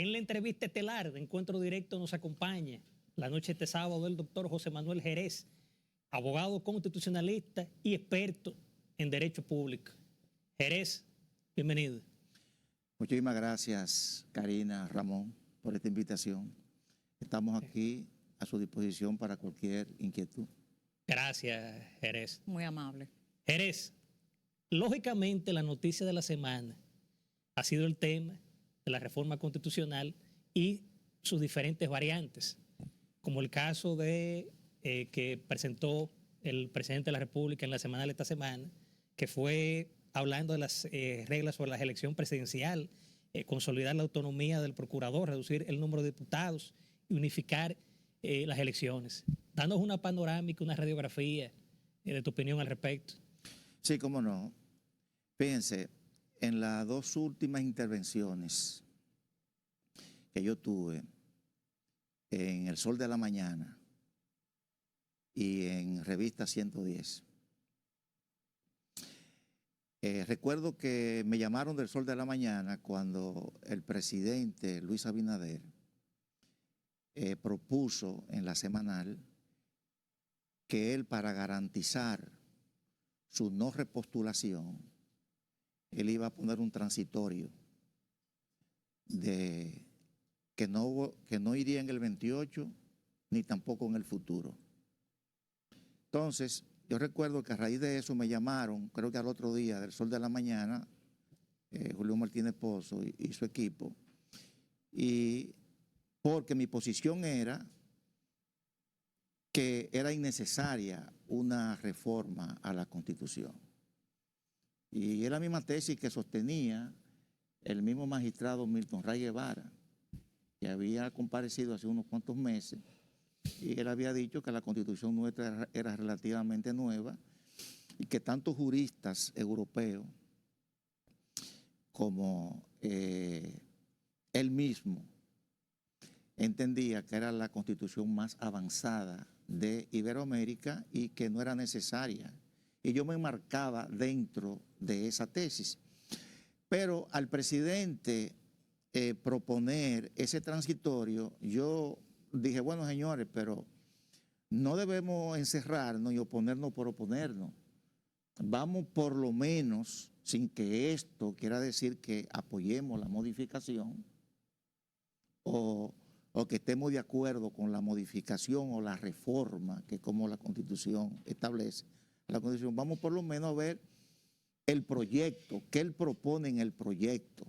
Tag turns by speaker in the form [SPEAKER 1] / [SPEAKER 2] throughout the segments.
[SPEAKER 1] En la entrevista estelar de Encuentro Directo nos acompaña la noche de este sábado el doctor José Manuel Jerez, abogado constitucionalista y experto en derecho público. Jerez, bienvenido.
[SPEAKER 2] Muchísimas gracias, Karina, Ramón, por esta invitación. Estamos aquí a su disposición para cualquier inquietud.
[SPEAKER 1] Gracias, Jerez.
[SPEAKER 3] Muy amable.
[SPEAKER 1] Jerez, lógicamente la noticia de la semana ha sido el tema de la reforma constitucional y sus diferentes variantes, como el caso de que presentó el presidente de la República en la semana de esta semana, que fue hablando de las reglas sobre la elección presidencial, consolidar la autonomía del procurador, reducir el número de diputados y unificar las elecciones. Danos una panorámica, una radiografía de tu opinión al respecto.
[SPEAKER 2] Sí, cómo no. Fíjense, en las dos últimas intervenciones que yo tuve en El Sol de la Mañana y en Revista 110, recuerdo que me llamaron del Sol de la Mañana cuando el presidente Luis Abinader propuso en la semanal que él, para garantizar su no repostulación, él iba a poner un transitorio de que no iría en el 28 ni tampoco en el futuro. Entonces, yo recuerdo que a raíz de eso me llamaron, creo que al otro día, del Sol de la Mañana, Julio Martínez Pozo y su equipo, y porque mi posición era que era innecesaria una reforma a la Constitución. Y era la misma tesis que sostenía el mismo magistrado Milton Ray Guevara, que había comparecido hace unos cuantos meses, y él había dicho que la Constitución nuestra era relativamente nueva y que tanto juristas europeos como él mismo entendía que era la Constitución más avanzada de Iberoamérica y que no era necesaria. Y yo me marcaba dentro de esa tesis. Pero al presidente proponer ese transitorio, yo dije, bueno, señores, pero no debemos encerrarnos y oponernos por oponernos. Vamos por lo menos, sin que esto quiera decir que apoyemos la modificación o que estemos de acuerdo con la modificación o la reforma que como la Constitución establece. La Constitución, vamos por lo menos a ver el proyecto, qué él propone en el proyecto,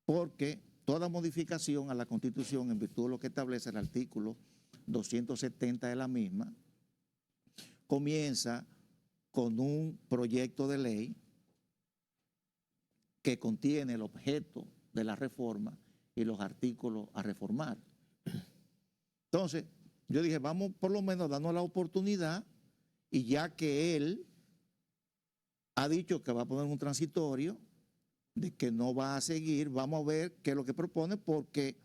[SPEAKER 2] porque toda modificación a la Constitución, en virtud de lo que establece el artículo 270 de la misma, comienza con un proyecto de ley que contiene el objeto de la reforma y los artículos a reformar. Entonces, yo dije, vamos por lo menos a darnos la oportunidad, y ya que él ha dicho que va a poner un transitorio, de que no va a seguir, vamos a ver qué es lo que propone, porque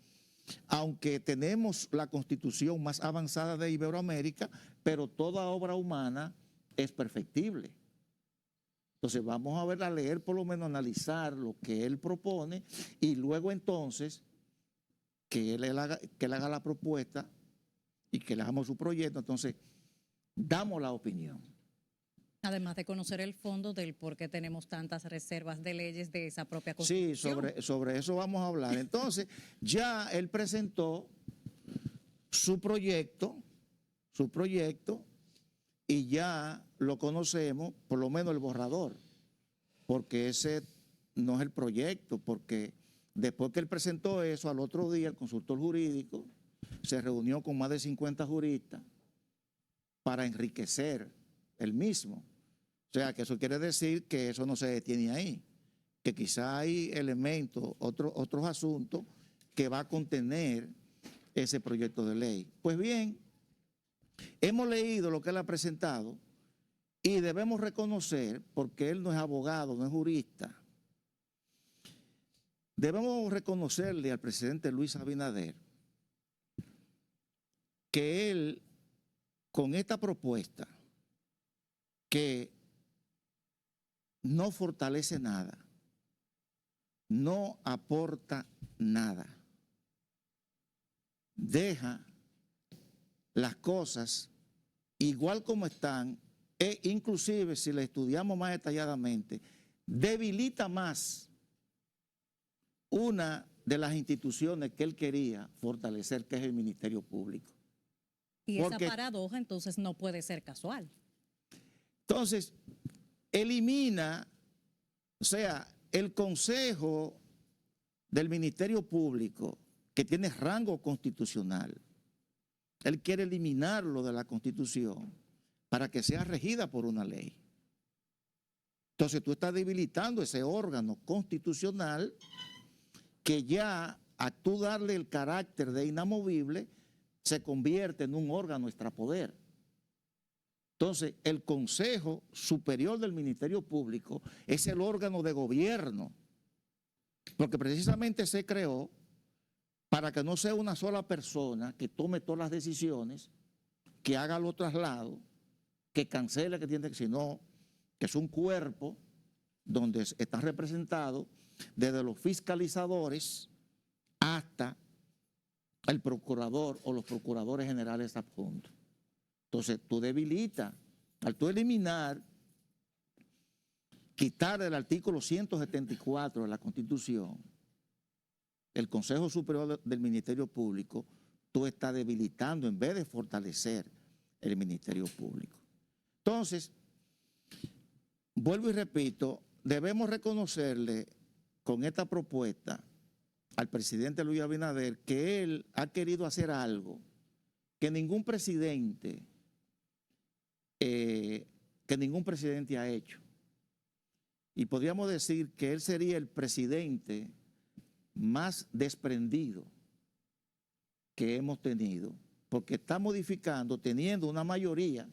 [SPEAKER 2] aunque tenemos la Constitución más avanzada de Iberoamérica, pero toda obra humana es perfectible. Entonces vamos a ver, a leer, por lo menos analizar lo que él propone, y luego entonces que él haga la propuesta y que le hagamos su proyecto, entonces damos la opinión.
[SPEAKER 3] Además de conocer el fondo del por qué tenemos tantas reservas de leyes de esa propia Constitución.
[SPEAKER 2] Sí, sobre eso vamos a hablar. Entonces, ya él presentó su proyecto, y ya lo conocemos, por lo menos el borrador, porque ese no es el proyecto, porque después que él presentó eso, al otro día el consultor jurídico se reunió con más de 50 juristas para enriquecer el mismo. O sea, que eso quiere decir que eso no se detiene ahí, que quizá hay elementos, otros asuntos que va a contener ese proyecto de ley. Pues bien, hemos leído lo que él ha presentado y debemos reconocer, porque él no es abogado, no es jurista, debemos reconocerle al presidente Luis Abinader que él, con esta propuesta, que no fortalece nada, no aporta nada. Deja las cosas igual como están e inclusive si la estudiamos más detalladamente, debilita más una de las instituciones que él quería fortalecer, que es el Ministerio Público.
[SPEAKER 3] Y esa paradoja entonces no puede ser casual.
[SPEAKER 2] Entonces, elimina, o sea, el Consejo del Ministerio Público, que tiene rango constitucional, él quiere eliminarlo de la Constitución para que sea regida por una ley. Entonces tú estás debilitando ese órgano constitucional que ya a tú darle el carácter de inamovible se convierte en un órgano extrapoder. Entonces el Consejo Superior del Ministerio Público es el órgano de gobierno, porque precisamente se creó para que no sea una sola persona que tome todas las decisiones, que haga los traslados, que cancele, que tiene, sino que es un cuerpo donde están representados desde los fiscalizadores hasta el procurador o los procuradores generales adjuntos. Entonces tú debilitas, al tú eliminar, quitar del artículo 174 de la Constitución el Consejo Superior del Ministerio Público, tú estás debilitando en vez de fortalecer el Ministerio Público. Entonces, vuelvo y repito, debemos reconocerle con esta propuesta al presidente Luis Abinader que él ha querido hacer algo que ningún presidente ha hecho. Y podríamos decir que él sería el presidente más desprendido que hemos tenido, porque está modificando, teniendo una mayoría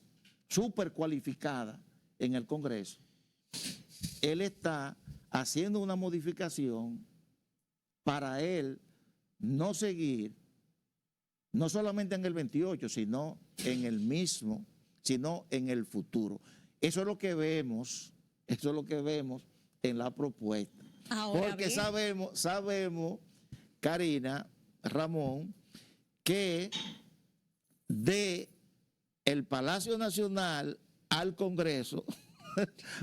[SPEAKER 2] súper cualificada en el Congreso, él está haciendo una modificación para él no seguir, no solamente en el 28, sino en el mismo, sino en el futuro. Eso es lo que vemos, en la propuesta.
[SPEAKER 3] Ahora
[SPEAKER 2] porque
[SPEAKER 3] bien,
[SPEAKER 2] sabemos, Karina, Ramón, que de el Palacio Nacional al Congreso,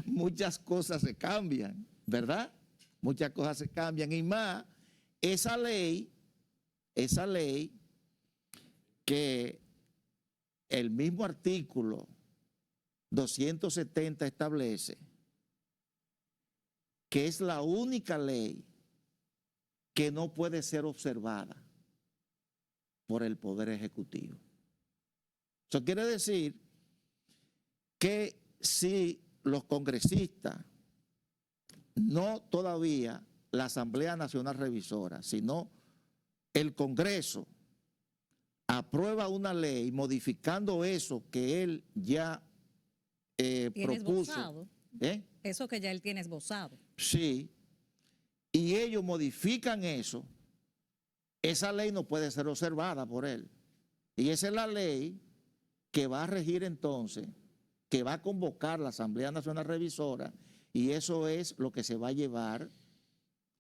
[SPEAKER 2] muchas cosas se cambian, ¿verdad? Muchas cosas se cambian y más esa ley que el mismo artículo 270 establece que es la única ley que no puede ser observada por el Poder Ejecutivo. Eso quiere decir que si los congresistas, no todavía la Asamblea Nacional Revisora, sino el Congreso, aprueba una ley modificando eso que él ya propuso.
[SPEAKER 3] Esbozado. Eso que ya él tiene esbozado.
[SPEAKER 2] Sí, y ellos modifican eso, esa ley no puede ser observada por él. Y esa es la ley que va a regir entonces, que va a convocar la Asamblea Nacional Revisora, y eso es lo que se va a llevar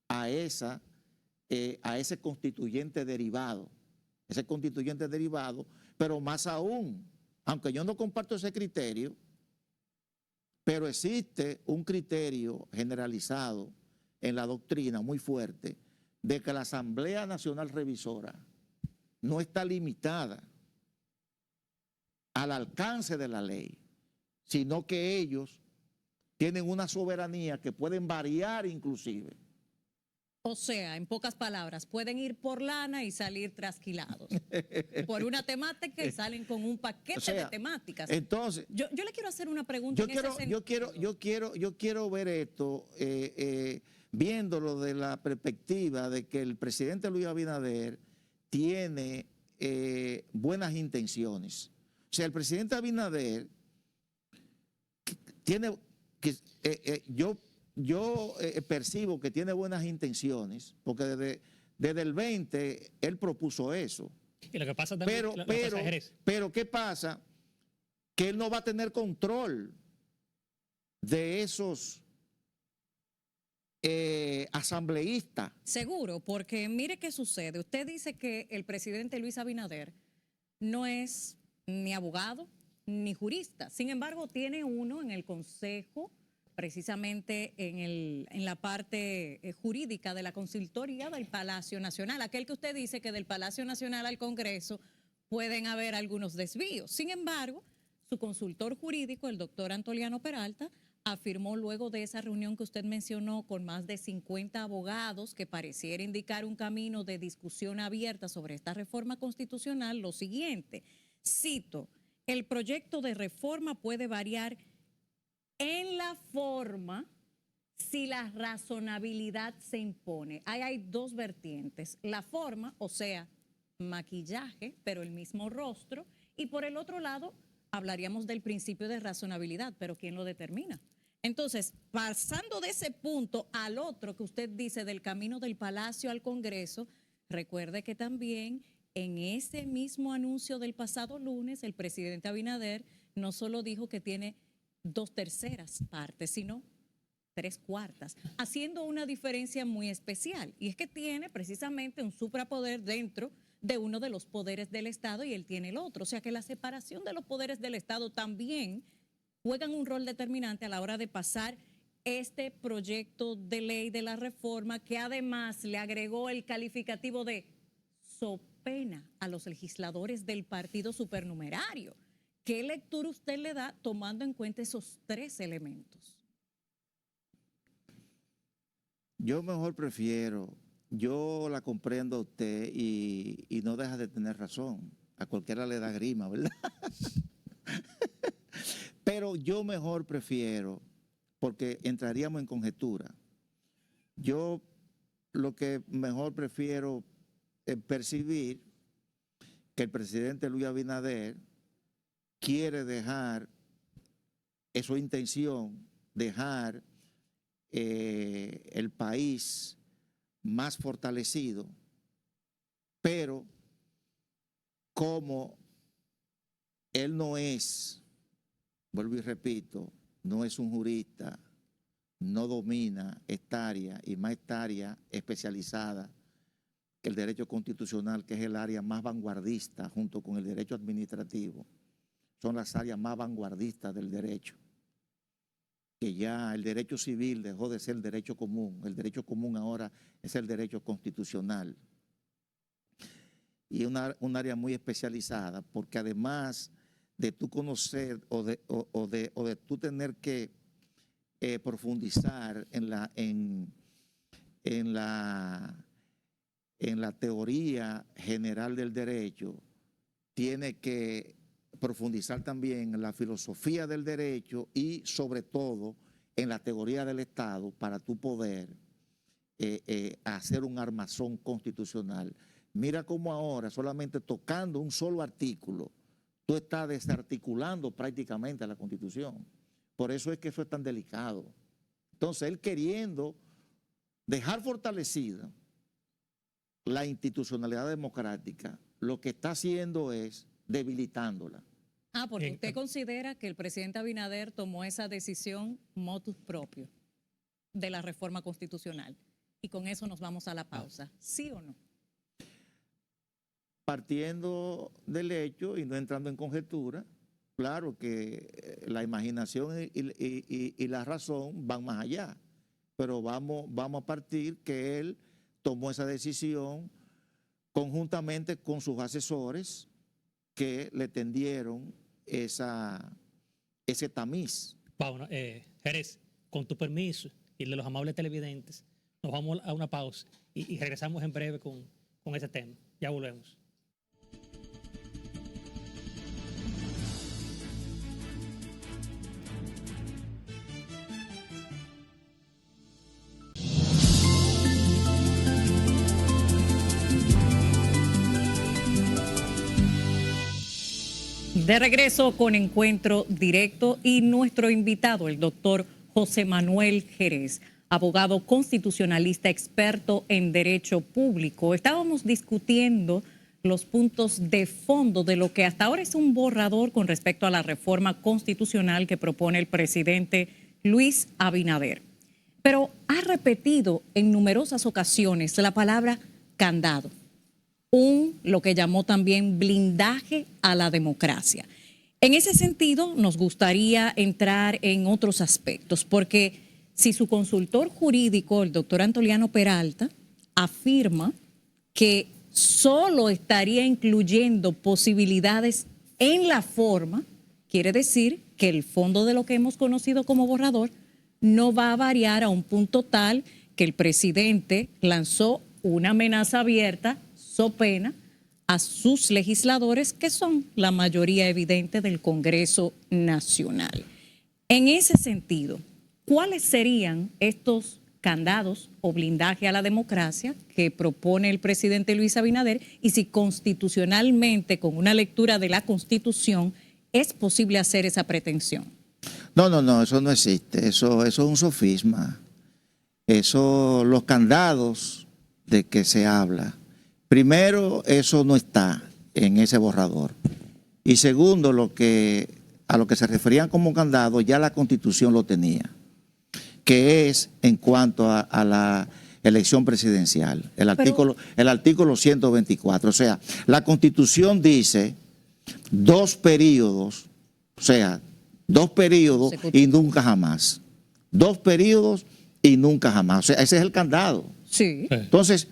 [SPEAKER 2] a ese constituyente derivado. Ese constituyente derivado, pero más aún, aunque yo no comparto ese criterio, pero existe un criterio generalizado en la doctrina muy fuerte de que la Asamblea Nacional Revisora no está limitada al alcance de la ley, sino que ellos tienen una soberanía que pueden variar inclusive.
[SPEAKER 3] O sea, en pocas palabras, pueden ir por lana y salir trasquilados. Por una temática y salen con un paquete de temáticas.
[SPEAKER 2] Entonces,
[SPEAKER 3] yo le quiero hacer una pregunta
[SPEAKER 2] yo quiero ver esto viéndolo de la perspectiva de que el presidente Luis Abinader tiene buenas intenciones. O sea, el presidente Abinader tiene yo percibo que tiene buenas intenciones, porque desde el 20 él propuso eso.
[SPEAKER 1] Y lo que pasa también,
[SPEAKER 2] pero ¿qué pasa? Que él no va a tener control de esos asambleísta.
[SPEAKER 3] Seguro, porque mire qué sucede. Usted dice que el presidente Luis Abinader no es ni abogado ni jurista. Sin embargo, tiene uno en el Consejo, precisamente en la parte jurídica de la consultoría del Palacio Nacional. Aquel que usted dice que del Palacio Nacional al Congreso pueden haber algunos desvíos. Sin embargo, su consultor jurídico, el doctor Antoliano Peralta, afirmó luego de esa reunión que usted mencionó con más de 50 abogados que pareciera indicar un camino de discusión abierta sobre esta reforma constitucional lo siguiente, cito, el proyecto de reforma puede variar en la forma si la razonabilidad se impone. Ahí hay dos vertientes, la forma, o sea, maquillaje, pero el mismo rostro, y por el otro lado hablaríamos del principio de razonabilidad, pero ¿quién lo determina? Entonces, pasando de ese punto al otro que usted dice del camino del Palacio al Congreso, recuerde que también en ese mismo anuncio del pasado lunes, el presidente Abinader no solo dijo que tiene 2/3 partes, sino 3/4, haciendo una diferencia muy especial. Y es que tiene precisamente un suprapoder dentro de uno de los poderes del Estado y él tiene el otro. O sea que la separación de los poderes del Estado también juegan un rol determinante a la hora de pasar este proyecto de ley de la reforma que además le agregó el calificativo de sopena a los legisladores del partido supernumerario. ¿Qué lectura usted le da tomando en cuenta esos tres elementos?
[SPEAKER 2] Yo mejor prefiero, yo la comprendo a usted y no deja de tener razón. A cualquiera le da grima, ¿verdad? Pero yo mejor prefiero, porque entraríamos en conjetura. Yo lo que mejor prefiero es percibir que el presidente Luis Abinader quiere dejar, es su intención, dejar el país más fortalecido, pero como él no es, vuelvo y repito, no es un jurista, no domina esta área y más esta área especializada que el derecho constitucional, que es el área más vanguardista junto con el derecho administrativo, son las áreas más vanguardistas del derecho. Que ya el derecho civil dejó de ser el derecho común ahora es el derecho constitucional. Y un área muy especializada, porque además de tú conocer o de tú tener que profundizar en la teoría general del derecho, tiene que profundizar también en la filosofía del derecho y sobre todo en la teoría del Estado para tú poder hacer un armazón constitucional. Mira cómo ahora, solamente tocando un solo artículo, tú estás desarticulando prácticamente la Constitución. Por eso es que eso es tan delicado. Entonces, él queriendo dejar fortalecida la institucionalidad democrática, lo que está haciendo es debilitándola.
[SPEAKER 3] Porque usted considera que el presidente Abinader tomó esa decisión motus propio de la reforma constitucional. Y con eso nos vamos a la pausa. ¿Sí o no?
[SPEAKER 2] Partiendo del hecho y no entrando en conjetura, claro que la imaginación y la razón van más allá, pero vamos a partir que él tomó esa decisión conjuntamente con sus asesores que le tendieron ese tamiz.
[SPEAKER 1] Pauno, Jerez, con tu permiso y el de los amables televidentes, nos vamos a una pausa y regresamos en breve con ese tema. Ya volvemos.
[SPEAKER 3] De regreso con Encuentro Directo y nuestro invitado, el doctor José Manuel Jerez, abogado constitucionalista experto en derecho público. Estábamos discutiendo los puntos de fondo de lo que hasta ahora es un borrador con respecto a la reforma constitucional que propone el presidente Luis Abinader. pero ha repetido en numerosas ocasiones la palabra candado, lo que llamó también blindaje a la democracia. En ese sentido, nos gustaría entrar en otros aspectos, porque si su consultor jurídico, el doctor Antoliano Peralta, afirma que solo estaría incluyendo posibilidades en la forma, quiere decir que el fondo de lo que hemos conocido como borrador no va a variar a un punto tal que el presidente lanzó una amenaza abierta, so pena, a sus legisladores, que son la mayoría evidente del Congreso Nacional. En ese sentido, ¿cuáles serían estos candados o blindaje a la democracia que propone el presidente Luis Abinader y si constitucionalmente, con una lectura de la Constitución, es posible hacer esa pretensión?
[SPEAKER 2] No, eso no existe. Eso es un sofisma. Eso, los candados de que se habla, primero, eso no está en ese borrador. Y segundo, a lo que se referían como candado, ya la Constitución lo tenía, que es en cuanto a la elección presidencial, el artículo 124. O sea, la Constitución dice 2 periodos, o sea, 2 periodos y nunca jamás. 2 periodos y nunca jamás. O sea, ese es el candado.
[SPEAKER 3] Sí.
[SPEAKER 2] Entonces,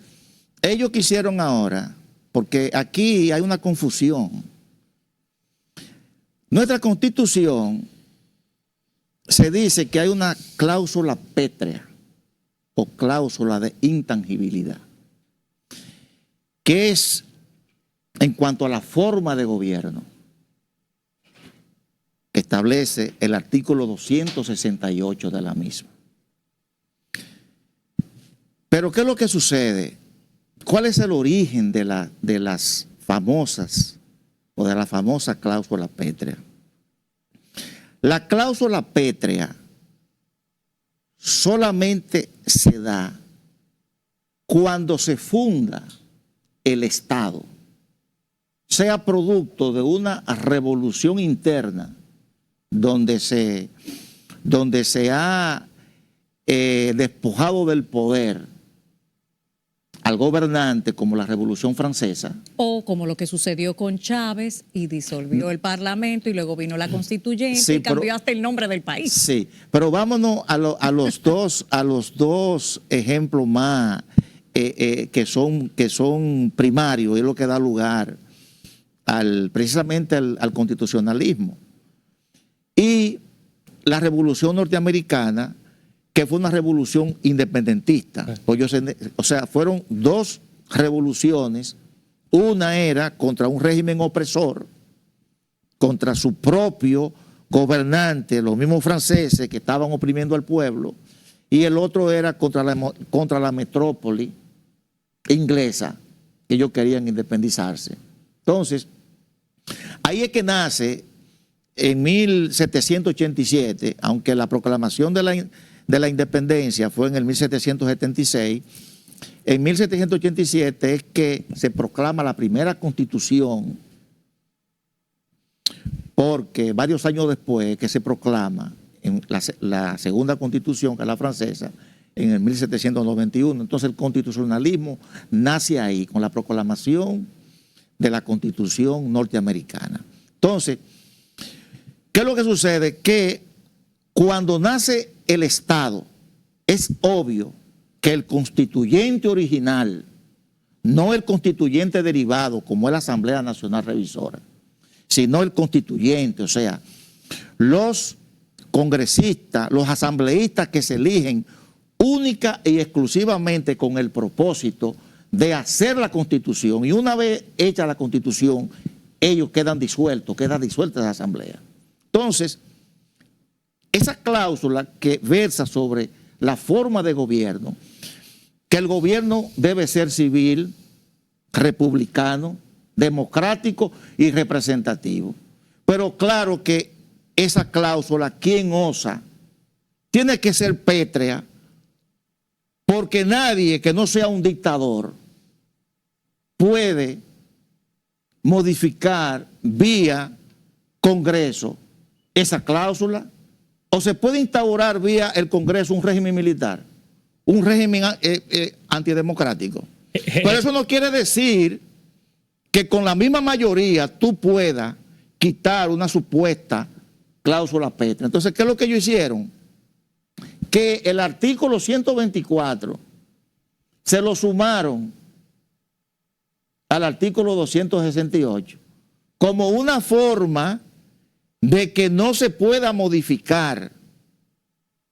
[SPEAKER 2] ellos quisieron ahora, porque aquí hay una confusión. Nuestra Constitución se dice que hay una cláusula pétrea o cláusula de intangibilidad, que es en cuanto a la forma de gobierno, que establece el artículo 268 de la misma. Pero ¿qué es lo que sucede? ¿Cuál es el origen de las famosas o de la famosa cláusula pétrea? La cláusula pétrea solamente se da cuando se funda el Estado, sea producto de una revolución interna donde se ha despojado del poder al gobernante, como la Revolución Francesa.
[SPEAKER 3] O como lo que sucedió con Chávez y disolvió el Parlamento y luego vino la Constituyente, sí, y cambió hasta el nombre del país.
[SPEAKER 2] Sí, pero vámonos a los dos ejemplos más que son primarios, es lo que da lugar precisamente al constitucionalismo. Y la Revolución Norteamericana, que fue una revolución independentista. O sea, fueron 2 revoluciones. Una era contra un régimen opresor, contra su propio gobernante, los mismos franceses que estaban oprimiendo al pueblo, y el otro era contra la metrópoli inglesa, que ellos querían independizarse. Entonces, ahí es que nace en 1787, aunque la proclamación de la independencia fue en el 1776, en 1787 es que se proclama la primera constitución, porque varios años después que se proclama en la segunda constitución, que es la francesa, en el 1791. Entonces el constitucionalismo nace ahí, con la proclamación de la Constitución norteamericana. Entonces, ¿qué es lo que sucede? Que cuando nace el Estado, es obvio que el constituyente original, no el constituyente derivado, como es la Asamblea Nacional Revisora, sino el constituyente, o sea, los congresistas, los asambleístas que se eligen única y exclusivamente con el propósito de hacer la Constitución, y una vez hecha la Constitución, ellos queda disuelta esa asamblea. Entonces, esa cláusula que versa sobre la forma de gobierno, que el gobierno debe ser civil, republicano, democrático y representativo. Pero claro que esa cláusula, ¿quién osa? Tiene que ser pétrea, porque nadie que no sea un dictador puede modificar vía Congreso esa cláusula, o se puede instaurar vía el Congreso un régimen militar. un régimen antidemocrático. Pero eso no quiere decir que con la misma mayoría tú puedas quitar una supuesta cláusula pétrea. Entonces, ¿qué es lo que ellos hicieron? Que el artículo 124 se lo sumaron al artículo 268 como una forma de que no se pueda modificar,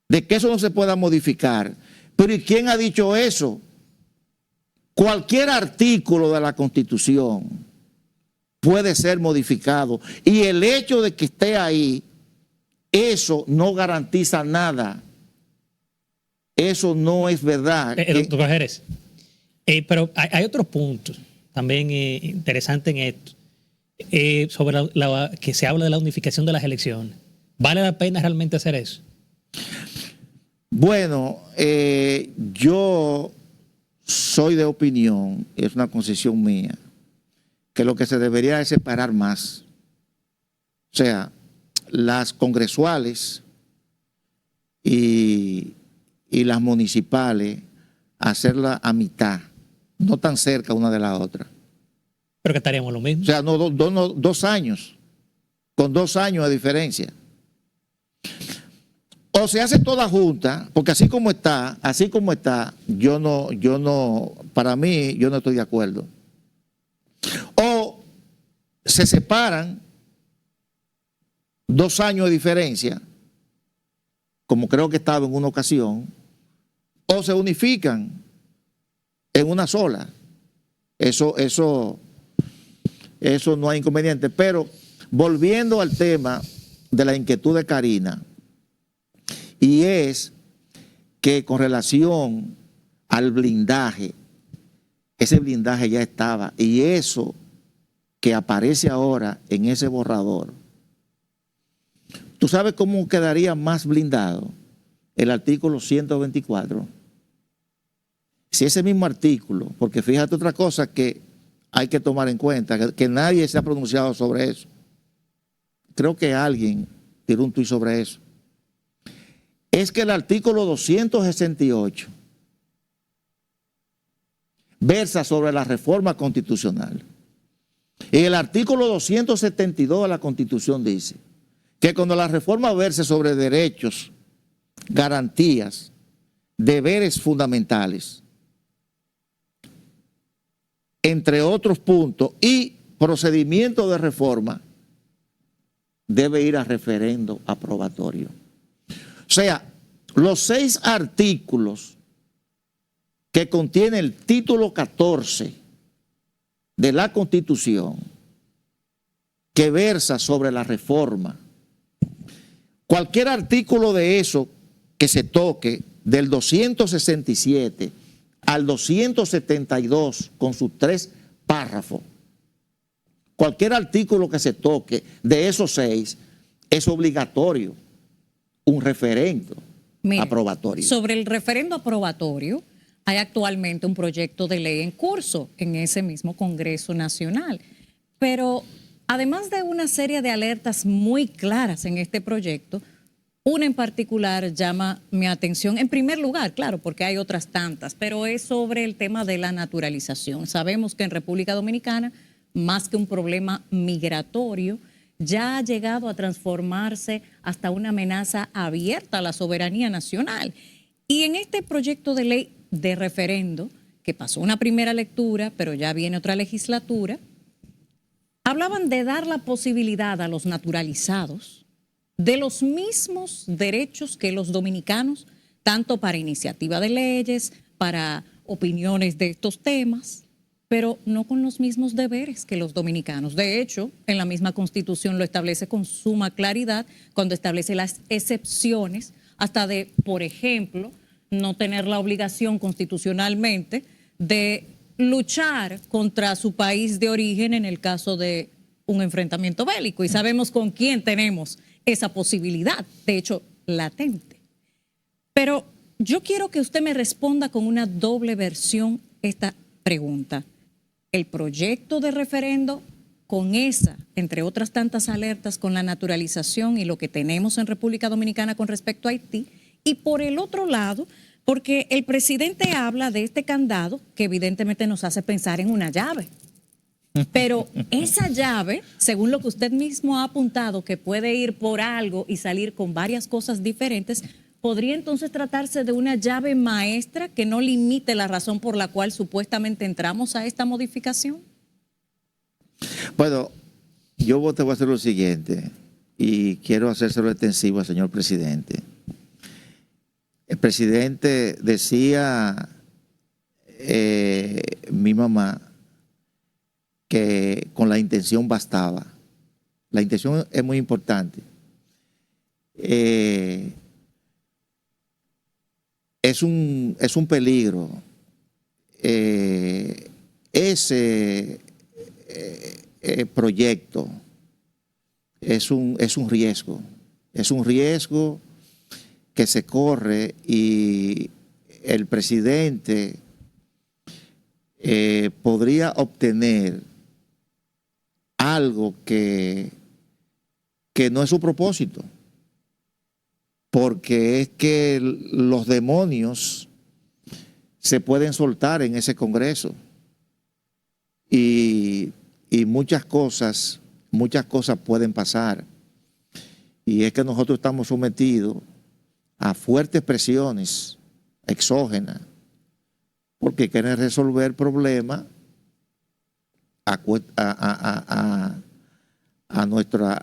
[SPEAKER 2] de que eso no se pueda modificar. Pero ¿y quién ha dicho eso? Cualquier artículo de la Constitución puede ser modificado y el hecho de que esté ahí, eso no garantiza nada. Eso no es verdad.
[SPEAKER 1] Doctor Jerez, pero hay otros puntos también interesantes en esto, sobre que se habla de la unificación de las elecciones. ¿Vale la pena realmente hacer eso?
[SPEAKER 2] Bueno, yo soy de opinión, es una concesión mía, que lo que se debería es separar más. O sea, las congresuales y las municipales, hacerla a mitad, no tan cerca una de la otra.
[SPEAKER 1] Pero que estaríamos lo mismo.
[SPEAKER 2] O sea, no, 2 años, con 2 años de diferencia. O se hace toda junta, porque así como está, para mí, yo no estoy de acuerdo. O se separan 2 años de diferencia, como creo que estaba en una ocasión, o se unifican en una sola. Eso no hay inconveniente. Pero volviendo al tema de la inquietud de Karina, y es que con relación al blindaje, ese blindaje ya estaba, y eso que aparece ahora en ese borrador, ¿tú sabes cómo quedaría más blindado? El artículo 124. Si ese mismo artículo, porque fíjate otra cosa que hay que tomar en cuenta, que nadie se ha pronunciado sobre eso. Creo que alguien tiró un tuit sobre eso. Es que el artículo 268 versa sobre la reforma constitucional. Y el artículo 272 de la Constitución dice que cuando la reforma verse sobre derechos, garantías, deberes fundamentales, entre otros puntos, y procedimiento de reforma, debe ir a referendo aprobatorio. O sea, los 6 artículos que contiene el título 14 de la Constitución, que versa sobre la reforma, cualquier artículo de eso que se toque, del 267 al 272, con sus 3 párrafos, cualquier artículo que se toque de esos 6 es obligatorio un referendo aprobatorio.
[SPEAKER 3] Sobre el referendo aprobatorio, hay actualmente un proyecto de ley en curso en ese mismo Congreso Nacional. Pero además de una serie de alertas muy claras en este proyecto, una en particular llama mi atención, en primer lugar, claro, porque hay otras tantas, pero es sobre el tema de la naturalización. Sabemos que en República Dominicana, más que un problema migratorio, ya ha llegado a transformarse hasta una amenaza abierta a la soberanía nacional. Y en este proyecto de ley de referendo, que pasó una primera lectura, pero ya viene otra legislatura, hablaban de dar la posibilidad a los naturalizados de los mismos derechos que los dominicanos, tanto para iniciativa de leyes, para opiniones de estos temas, pero no con los mismos deberes que los dominicanos. De hecho, en la misma Constitución lo establece con suma claridad cuando establece las excepciones, hasta de, por ejemplo, no tener la obligación constitucionalmente de luchar contra su país de origen en el caso de un enfrentamiento bélico. Y sabemos con quién tenemos esa posibilidad, de hecho, latente. Pero yo quiero que usted me responda con una doble versión esta pregunta. El proyecto de referendo, con esa, entre otras tantas alertas, con la naturalización y lo que tenemos en República Dominicana con respecto a Haití, y por el otro lado, Porque el presidente habla de este candado que evidentemente nos hace pensar en una llave. Pero esa llave, según lo que usted mismo ha apuntado, que puede ir por algo y salir con varias cosas diferentes, ¿podría entonces tratarse de una llave maestra que no limite la razón por la cual supuestamente entramos a esta modificación?
[SPEAKER 2] Bueno, yo te voy a hacer lo siguiente y quiero hacérselo extensivo al señor presidente. El presidente decía, mi mamá, que con la intención bastaba. La intención es muy importante. Es un peligro. Ese proyecto es un riesgo. Es un riesgo que se corre y el presidente podría obtener algo que no es su propósito, porque es que los demonios se pueden soltar en ese Congreso y muchas cosas pueden pasar. Y es que nosotros estamos sometidos a fuertes presiones exógenas porque quieren resolver problemas a nuestra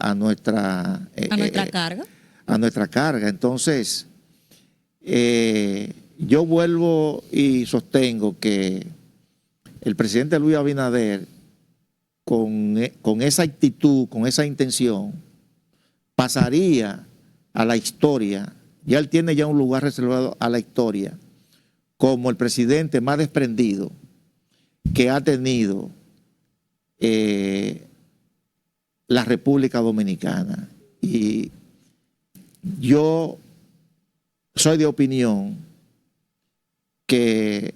[SPEAKER 3] carga.
[SPEAKER 2] A nuestra carga. Entonces, yo vuelvo y sostengo que el presidente Luis Abinader, con esa actitud, con esa intención, pasaría a la historia. Ya él tiene ya un lugar reservado a la historia como el presidente más desprendido que ha tenido la República Dominicana. Y yo soy de opinión que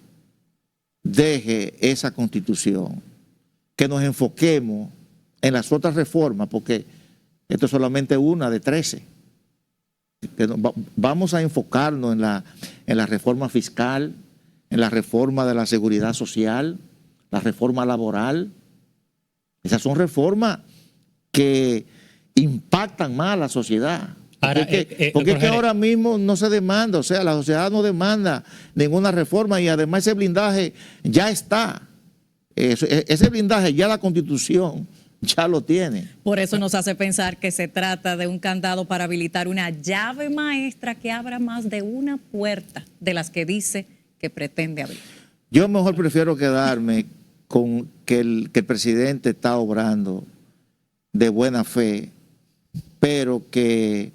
[SPEAKER 2] deje esa constitución, que nos enfoquemos en las otras reformas, porque esto es solamente una de 13. Vamos a enfocarnos en la reforma fiscal, en la reforma de la seguridad social, la reforma laboral. Esas son reformas que impactan más a la sociedad. Porque es que ahora mismo no se demanda, o sea, la sociedad no demanda ninguna reforma y además ese blindaje ya está. Ese blindaje ya la Constitución ya lo tiene.
[SPEAKER 3] Por eso nos hace pensar que se trata de un candado para habilitar una llave maestra que abra más de una puerta de las que dice que pretende abrir.
[SPEAKER 2] Yo mejor prefiero quedarme con que el presidente está obrando de buena fe, pero que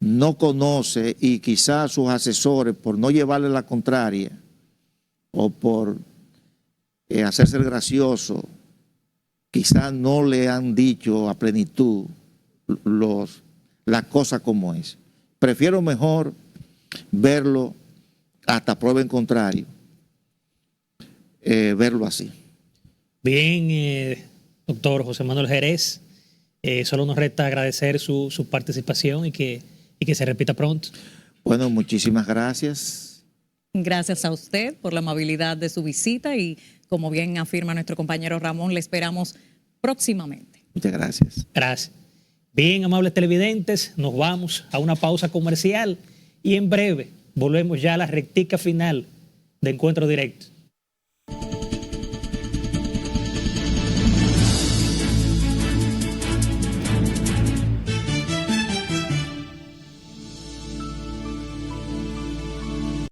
[SPEAKER 2] no conoce y quizás sus asesores, por no llevarle la contraria o por hacerse el gracioso, quizás no le han dicho a plenitud la cosa como es. Prefiero mejor verlo hasta prueba en contrario, verlo así.
[SPEAKER 1] Bien, doctor José Manuel Jerez, solo nos resta agradecer su participación y que se repita pronto.
[SPEAKER 2] Bueno, muchísimas gracias.
[SPEAKER 3] Gracias a usted por la amabilidad de su visita y, como bien afirma nuestro compañero Ramón, le esperamos próximamente.
[SPEAKER 2] Muchas gracias.
[SPEAKER 1] Gracias. Bien, amables televidentes, nos vamos a una pausa comercial y en breve volvemos ya a la rectica final de Encuentro Directo.